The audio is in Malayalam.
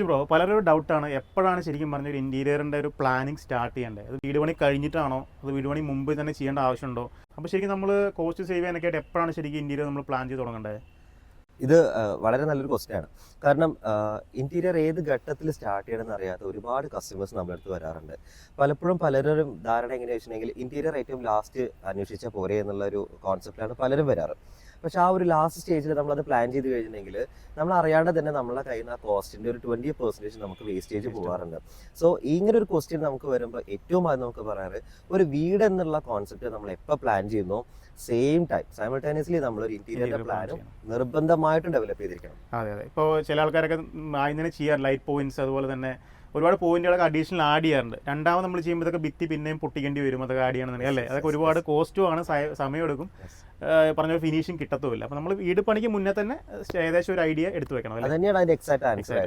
സുജി ബ്രോ, പലരും ഡൗട്ടാണ് എപ്പോഴാണ് ശരിക്കും പറഞ്ഞ ഒരു ഇൻറ്റീരിയറിൻ്റെ ഒരു പ്ലാനിങ് സ്റ്റാർട്ട് ചെയ്യേണ്ടത്? അത് വീട് പണി കഴിഞ്ഞിട്ടാണോ, അത് വീട് പണി മുമ്പ് തന്നെ ചെയ്യേണ്ട ആവശ്യമുണ്ടോ? അപ്പോൾ ശരിക്കും നമ്മൾ കോസ്റ്റ് സേവ് ചെയ്യാനൊക്കെ ആയിട്ട് എപ്പോഴാണ് ശരിക്കും ഇൻറ്റീരിയർ നമ്മൾ പ്ലാൻ ചെയ്ത് തുടങ്ങേണ്ടത്? ഇത് വളരെ നല്ലൊരു ക്വസ്റ്റ്യൻ ആണ്. കാരണം ഇന്റീരിയർ ഏത് ഘട്ടത്തിൽ സ്റ്റാർട്ട് ചെയ്യണമെന്ന് അറിയാത്ത ഒരുപാട് കസ്റ്റമേഴ്സ് നമ്മുടെ അടുത്ത് വരാറുണ്ട്. പലപ്പോഴും പലരും ധാരണ എങ്ങനെയാ വെച്ചിട്ടുണ്ടെങ്കിൽ ഇന്റീരിയർ ഏറ്റവും ലാസ്റ്റ് അന്വേഷിച്ചാൽ പോരെ എന്നുള്ള ഒരു കോൺസെപ്റ്റിലാണ് പലരും വരാറ്. പക്ഷെ ആ ഒരു ലാസ്റ്റ് സ്റ്റേജിൽ നമ്മളത് പ്ലാൻ ചെയ്ത് കഴിഞ്ഞിട്ടുണ്ടെങ്കിൽ നമ്മൾ അറിയാണ്ട് തന്നെ നമ്മളെ കയ്യിൽ നിന്ന് ആ കോസ്റ്റിന്റെ ഒരു 20% നമുക്ക് വേസ്റ്റേജ് പോകാറുണ്ട്. സോ ഇങ്ങനെ ഒരു ക്വസ്റ്റ്യൻ നമുക്ക് വരുമ്പോൾ ഏറ്റവും ആദ്യം നമുക്ക് പറയാറ്, ഒരു വീട് എന്നുള്ള കോൺസെപ്റ്റ് നമ്മൾ എപ്പോൾ പ്ലാൻ ചെയ്യുന്നു സെയിം ടൈം സൈമൾട്ടേനിയസ്ലി നമ്മളൊരു ഇന്റീരിയറിന്റെ പ്ലാനും നിർബന്ധമായിട്ടും ഡെവലപ്പ് ചെയ്തിരിക്കണം. അതെ അതെ. ഇപ്പോൾ ചില ആൾക്കാരൊക്കെ ആദ്യം ചെയ്യാറ് ലൈറ്റ് പോയിന്റ്സ്, അതുപോലെ തന്നെ ഒരുപാട് പോയിന്റുകളൊക്കെ അഡീഷണൽ ആഡ് ചെയ്യാറുണ്ട്. രണ്ടാമത് നമ്മൾ ചെയ്യുമ്പോഴത്തേക്ക് ഭിത്തി പിന്നെയും പൊട്ടിക്കേണ്ടി വരും, അതൊക്കെ ആഡ് ചെയ്യണമെന്നുണ്ടെങ്കിൽ അല്ലേ? അതൊക്കെ ഒരുപാട് കോസ്റ്റുമാണ്, സമയമെടുക്കും, പറഞ്ഞ ഫിനിഷിങ് കിട്ടത്തുമില്ല. അപ്പോൾ നമ്മൾ വീട് പണിക്ക് മുന്നേ തന്നെ ഏകദേശം ഒരു ഐഡിയ എടുത്തു വെക്കണം. അത് തന്നെയാണ് അതിന്റെ എക്സാക്ട് ആൻസർ.